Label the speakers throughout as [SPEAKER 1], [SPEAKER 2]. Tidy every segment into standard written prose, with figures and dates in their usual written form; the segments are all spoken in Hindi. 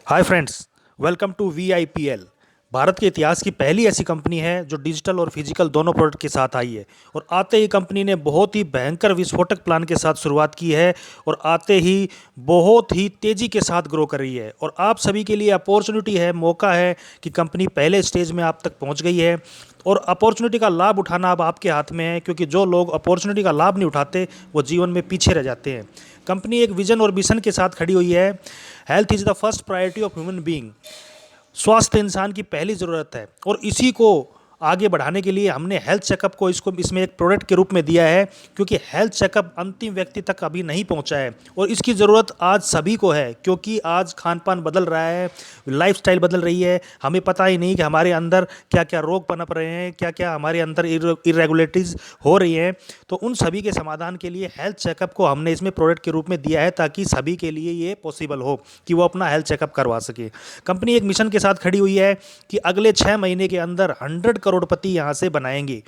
[SPEAKER 1] Hi friends, welcome to VIPL. Bharat के इतिहास की पहली ऐसी कंपनी है जो डिजिटल और फिजिकल दोनों प्रोडक्ट के साथ आई है। और आते ही कंपनी ने बहुत ही भयंकर विस्फोटक प्लान के साथ शुरुआत की है और आते ही बहुत ही तेज़ी के साथ ग्रो कर रही है। और आप सभी के लिए अपॉर्चुनिटी है, मौका है कि कंपनी पहले स्टेज में आप तक पहुंच गई है। और अपॉर्चुनिटी का लाभ उठाना अब आपके हाथ में है, क्योंकि जो लोग अपॉर्चुनिटी का लाभ नहीं उठाते वो जीवन में पीछे रह जाते हैं। कंपनी एक विजन और मिशन के साथ खड़ी हुई है। Health is the first priority of human being. स्वास्थ्य इंसान की पहली ज़रूरत है और इसी को आगे बढ़ाने के लिए हमने हेल्थ चेकअप को इसको इसमें एक प्रोडक्ट के रूप में दिया है, क्योंकि हेल्थ चेकअप अंतिम व्यक्ति तक अभी नहीं पहुंचा है और इसकी ज़रूरत आज सभी को है। क्योंकि आज खान पान बदल रहा है, लाइफस्टाइल बदल रही है, हमें पता ही नहीं कि हमारे अंदर क्या क्या रोग पनप रहे हैं, क्या क्या हमारे अंदर इरेगुलेटरीज हो रही हैं। तो उन सभी के समाधान के लिए हेल्थ चेकअप को हमने इसमें प्रोडक्ट के रूप में दिया है, ताकि सभी के लिए ये पॉसिबल हो कि वो अपना हेल्थ चेकअप करवा सके। कंपनी एक मिशन के साथ खड़ी हुई है कि अगले 6 महीने के अंदर 100 करोड़पति यहाँ से बनाएंगे।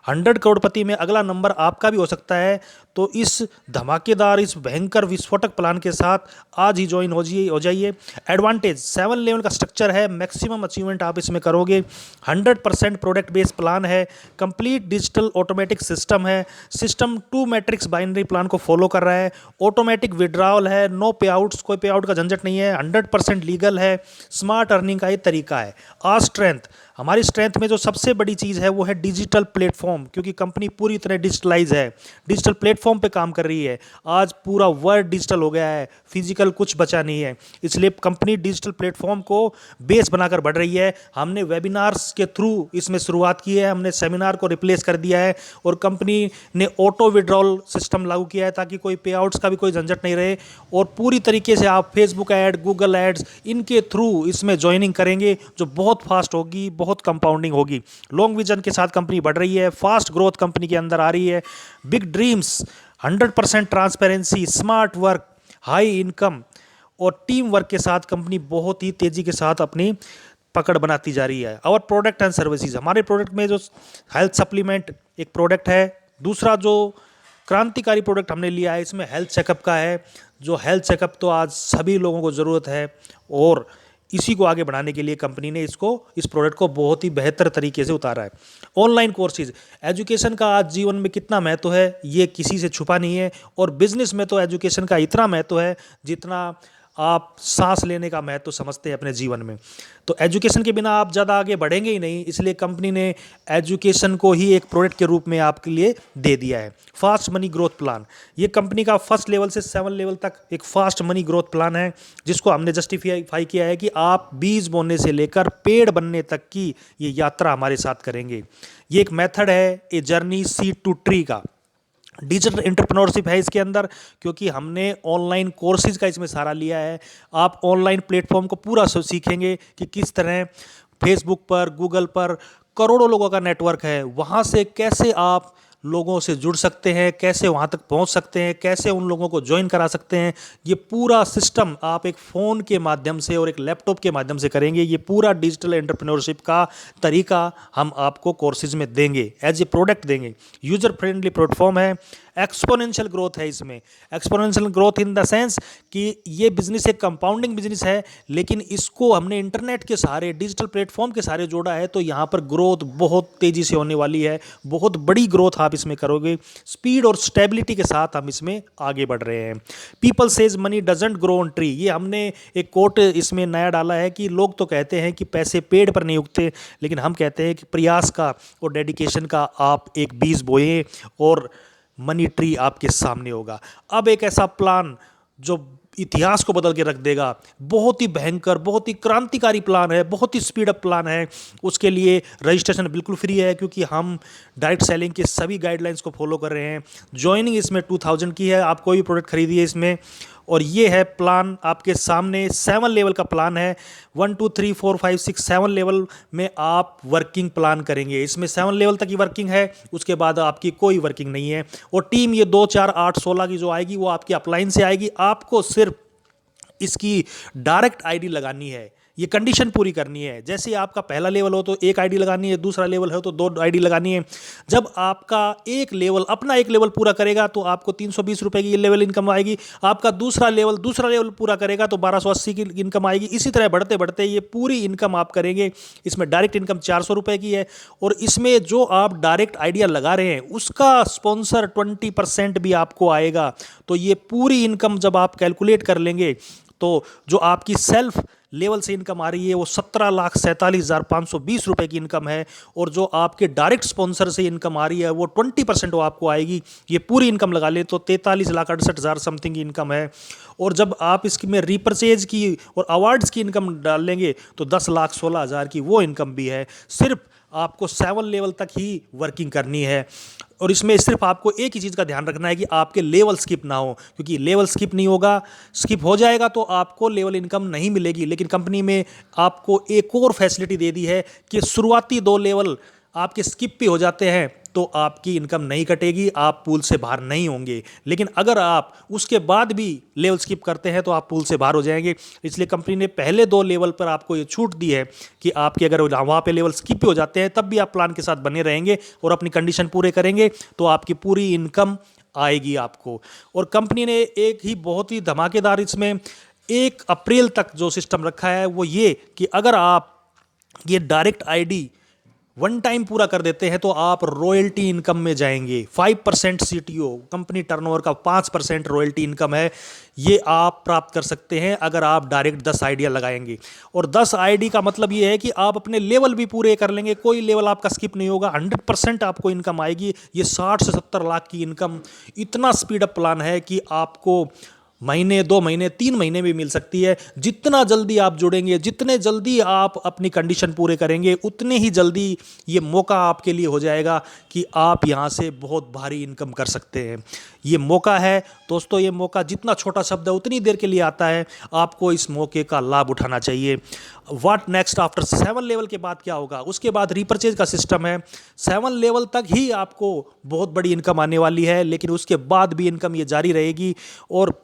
[SPEAKER 1] 100 करोड़पति में अगला नंबर आपका भी हो सकता है। तो इस धमाकेदार, इस भयंकर विस्फोटक प्लान के साथ आज ही ज्वाइन हो जाइए। एडवांटेज 7 लेवल का स्ट्रक्चर है, मैक्सिमम अचीवमेंट आप इसमें करोगे। 100% प्रोडक्ट बेस्ड प्लान है, कंप्लीट डिजिटल ऑटोमेटिक सिस्टम है। सिस्टम 2 मैट्रिक्स बाइनरी प्लान को फॉलो कर रहा है। ऑटोमेटिक विड्रॉल है, नो पे आउट्स, कोई पे आउट का झंझट नहीं है। 100% लीगल है। स्मार्ट अर्निंग का ये तरीका है। आज स्ट्रेंथ, हमारी स्ट्रेंथ में जो सबसे बड़ी चीज़ है वो है डिजिटल प्लेटफॉर्म, क्योंकि कंपनी पूरी तरह डिजिटलाइज है, डिजिटल प्लेटफॉर्म पे काम कर रही है। आज पूरा वर्ल्ड डिजिटल हो गया है, फिजिकल कुछ बचा नहीं है, इसलिए कंपनी डिजिटल प्लेटफॉर्म को बेस बनाकर बढ़ रही है। हमने वेबिनार्स के थ्रू इसमें शुरुआत की है, हमने सेमिनार को रिप्लेस कर दिया है और कंपनी ने ऑटो विड्रॉल सिस्टम लागू किया है, ताकि कोई पे आउट्स का भी कोई झंझट नहीं रहे। और पूरी तरीके से आप फेसबुक ऐड, गूगल एड्स, इनके थ्रू इसमें ज्वाइनिंग करेंगे, जो बहुत फास्ट होगी, बहुत कंपाउंडिंग होगी। लॉन्ग विजन के साथ कंपनी बढ़ रही है, फास्ट ग्रोथ कंपनी के अंदर आ रही है। Big dreams, 100% transparency, smart work, high income और टीम वर्क के साथ कंपनी बहुत ही तेज़ी के साथ अपनी पकड़ बनाती जा रही है। और प्रोडक्ट एंड सर्विसेज, हमारे प्रोडक्ट में जो हेल्थ सप्लीमेंट एक प्रोडक्ट है, दूसरा जो क्रांतिकारी प्रोडक्ट हमने लिया है इसमें हेल्थ चेकअप का है। जो हेल्थ चेकअप तो आज सभी लोगों को ज़रूरत है और इसी को आगे बढ़ाने के लिए कंपनी ने इस प्रोडक्ट को बहुत ही बेहतर तरीके से उतारा है। ऑनलाइन कोर्सेज, एजुकेशन का आज जीवन में कितना महत्व है ये किसी से छुपा नहीं है। और बिजनेस में तो एजुकेशन का इतना महत्व है जितना आप सांस लेने का महत्व समझते हैं अपने जीवन में। तो एजुकेशन के बिना आप ज़्यादा आगे बढ़ेंगे ही नहीं, इसलिए कंपनी ने एजुकेशन को ही एक प्रोडक्ट के रूप में आपके लिए दे दिया है। फास्ट मनी ग्रोथ प्लान, ये कंपनी का फर्स्ट लेवल से 7 लेवल तक एक फास्ट मनी ग्रोथ प्लान है, जिसको हमने जस्टिफाई किया है कि आप बीज बोने से लेकर पेड़ बनने तक की ये यात्रा हमारे साथ करेंगे। ये एक मेथड है, a journey seed to tree का। डिजिटल एंटरप्रेन्योरशिप है इसके अंदर, क्योंकि हमने ऑनलाइन कोर्सेज का इसमें सहारा लिया है। आप ऑनलाइन प्लेटफॉर्म को पूरा सीखेंगे कि किस तरह फेसबुक पर, गूगल पर करोड़ों लोगों का नेटवर्क है, वहाँ से कैसे आप लोगों से जुड़ सकते हैं, कैसे वहाँ तक पहुँच सकते हैं, कैसे उन लोगों को ज्वाइन करा सकते हैं। ये पूरा सिस्टम आप एक फ़ोन के माध्यम से और एक लैपटॉप के माध्यम से करेंगे। ये पूरा डिजिटल एंटरप्रेन्योरशिप का तरीका हम आपको कोर्सेज में देंगे, एज ए प्रोडक्ट देंगे। यूजर फ्रेंडली प्लेटफॉर्म है। एक्सपोनेंशियल ग्रोथ है इसमें। Exponential growth in the sense कि ये बिजनेस एक कंपाउंडिंग बिजनेस है, लेकिन इसको हमने इंटरनेट के सहारे, डिजिटल प्लेटफॉर्म के सहारे जोड़ा है, तो यहाँ पर ग्रोथ बहुत तेज़ी से होने वाली है। बहुत बड़ी ग्रोथ आप इसमें करोगे। स्पीड और स्टेबिलिटी के साथ हम इसमें आगे बढ़ रहे हैं। People says money doesn't grow on tree, ये हमने एक कोट इसमें नया डाला है कि लोग तो कहते हैं कि पैसे पेड़ पर नहीं उगते, लेकिन हम कहते हैं कि प्रयास का और डेडिकेशन का आप एक बीज बोए और मनी ट्री आपके सामने होगा। अब एक ऐसा प्लान जो इतिहास को बदल के रख देगा, बहुत ही भयंकर, बहुत ही क्रांतिकारी प्लान है, बहुत ही स्पीड अप प्लान है। उसके लिए रजिस्ट्रेशन बिल्कुल फ्री है, क्योंकि हम डायरेक्ट सेलिंग के सभी गाइडलाइंस को फॉलो कर रहे हैं। ज्वाइनिंग इसमें 2000 की है, आप कोई भी प्रोडक्ट खरीदिए इसमें। और ये है प्लान आपके सामने, 7 लेवल का प्लान है। 1 2 3 4 5 6 7 लेवल में आप वर्किंग प्लान करेंगे। इसमें 7 लेवल तक की वर्किंग है, उसके बाद आपकी कोई वर्किंग नहीं है। और टीम ये 2 4 8 16 की जो आएगी वो आपकी अपलाइन से आएगी। आपको सिर्फ इसकी डायरेक्ट आईडी लगानी है, ये कंडीशन पूरी करनी है। जैसे आपका पहला लेवल हो तो एक आईडी लगानी है, दूसरा लेवल है तो दो आईडी लगानी है। जब आपका एक लेवल पूरा करेगा तो आपको 320 रुपए की लेवल इनकम आएगी। आपका दूसरा लेवल पूरा करेगा तो 1280 की इनकम आएगी। इसी तरह बढ़ते बढ़ते ये पूरी इनकम आप करेंगे। इसमें डायरेक्ट इनकम 400 रुपए की है, और इसमें जो आप डायरेक्ट आइडिया लगा रहे हैं उसका स्पॉन्सर 20% भी आपको आएगा। तो ये पूरी इनकम जब आप कैलकुलेट कर लेंगे तो जो आपकी सेल्फ लेवल से इनकम आ रही है वो 17,47,520 रुपए की इनकम है, और जो आपके डायरेक्ट स्पॉन्सर से इनकम आ रही है वो 20% वो आपको आएगी। ये पूरी इनकम लगा लें तो 43,68,000 समथिंग की इनकम है। और जब आप इसकी में रीपरचेज की और अवार्ड्स की इनकम डाल लेंगे तो 10,16,000 की वो इनकम भी है। सिर्फ आपको 7 लेवल तक ही वर्किंग करनी है, और इसमें सिर्फ आपको एक ही चीज़ का ध्यान रखना है कि आपके लेवल स्किप ना हो, क्योंकि लेवल स्किप नहीं होगा, स्किप हो जाएगा तो आपको लेवल इनकम नहीं मिलेगी। लेकिन कंपनी में आपको एक और फैसिलिटी दे दी है कि शुरुआती 2 लेवल आपके स्किप भी हो जाते हैं तो आपकी इनकम नहीं कटेगी, आप पूल से बाहर नहीं होंगे। लेकिन अगर आप उसके बाद भी लेवल स्किप करते हैं तो आप पूल से बाहर हो जाएंगे। इसलिए कंपनी ने पहले 2 लेवल पर आपको ये छूट दी है कि आपके अगर वहाँ पे लेवल स्किप हो जाते हैं तब भी आप प्लान के साथ बने रहेंगे और अपनी कंडीशन पूरे करेंगे तो आपकी पूरी इनकम आएगी आपको। और कंपनी ने एक ही बहुत ही धमाकेदार इसमें 1 अप्रैल तक जो सिस्टम रखा है वो ये कि अगर आप ये डायरेक्ट आईडी 1 टाइम पूरा कर देते हैं तो आप रॉयल्टी इनकम में जाएंगे। 5% सीटीओ, कंपनी टर्नओवर का 5% रॉयल्टी इनकम है, ये आप प्राप्त कर सकते हैं अगर आप डायरेक्ट 10 आइडिया लगाएंगे। और 10 आईडी का मतलब ये है कि आप अपने लेवल भी पूरे कर लेंगे, कोई लेवल आपका स्किप नहीं होगा, 100% आपको इनकम आएगी। ये 60 से 70 लाख की इनकम, इतना स्पीड अप प्लान है कि आपको महीने, 2 महीने, 3 महीने में मिल सकती है। जितना जल्दी आप जुड़ेंगे, जितने जल्दी आप अपनी कंडीशन पूरे करेंगे, उतने ही जल्दी ये मौका आपके लिए हो जाएगा कि आप यहाँ से बहुत भारी इनकम कर सकते हैं। ये मौका है दोस्तों, ये मौका जितना छोटा शब्द है उतनी देर के लिए आता है, आपको इस मौके का लाभ उठाना चाहिए। व्हाट नेक्स्ट आफ्टर 7 लेवल के बाद क्या होगा? उसके बाद रीपरचेज का सिस्टम है। 7 लेवल तक ही आपको बहुत बड़ी इनकम आने वाली है, लेकिन उसके बाद भी इनकम ये जारी रहेगी। और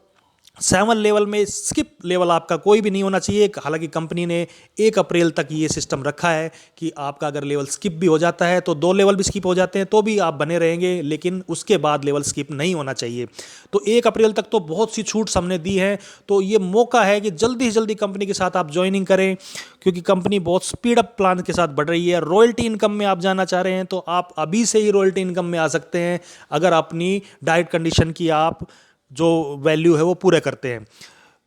[SPEAKER 1] 7 लेवल में स्किप लेवल आपका कोई भी नहीं होना चाहिए। हालांकि कंपनी ने 1 अप्रैल तक ये सिस्टम रखा है कि आपका अगर लेवल स्किप भी हो जाता है तो 2 लेवल भी स्किप हो जाते हैं तो भी आप बने रहेंगे, लेकिन उसके बाद लेवल स्किप नहीं होना चाहिए। तो 1 अप्रैल तक तो बहुत सी छूट हमने दी है। तो ये मौका है कि जल्दी से जल्दी कंपनी के साथ आप ज्वाइनिंग करें, क्योंकि कंपनी बहुत स्पीड अप प्लान के साथ बढ़ रही है। रॉयल्टी इनकम में आप जाना चाह रहे हैं तो आप अभी से ही रॉयल्टी इनकम में आ सकते हैं अगर अपनी डाइट कंडीशन की आप जो वैल्यू है वो पूरे करते हैं।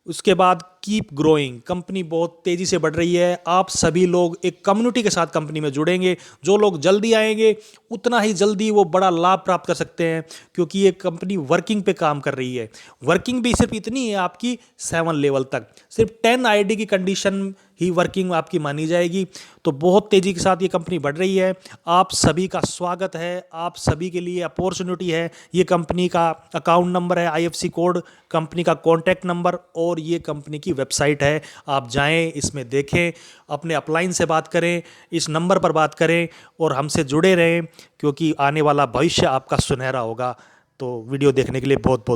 [SPEAKER 1] उसके बाद कीप ग्रोइंग, कंपनी बहुत तेज़ी से बढ़ रही है। आप सभी लोग एक कम्युनिटी के साथ कंपनी में जुड़ेंगे। जो लोग जल्दी आएंगे उतना ही जल्दी वो बड़ा लाभ प्राप्त कर सकते हैं, क्योंकि ये कंपनी वर्किंग पे काम कर रही है। वर्किंग भी सिर्फ इतनी है आपकी 7 लेवल तक, सिर्फ 10 आईडी की कंडीशन ही वर्किंग आपकी मानी जाएगी। तो बहुत तेज़ी के साथ ये कंपनी बढ़ रही है। आप सभी का स्वागत है, आप सभी के लिए अपॉर्चुनिटी है। ये कंपनी का अकाउंट नंबर है, आईएफएससी कोड, कंपनी का कॉन्टैक्ट नंबर, और ये कंपनी की वेबसाइट है। आप जाएं, इसमें देखें, अपने अपलाइन से बात करें, इस नंबर पर बात करें और हमसे जुड़े रहें, क्योंकि आने वाला भविष्य आपका सुनहरा होगा। तो वीडियो देखने के लिए बहुत बहुत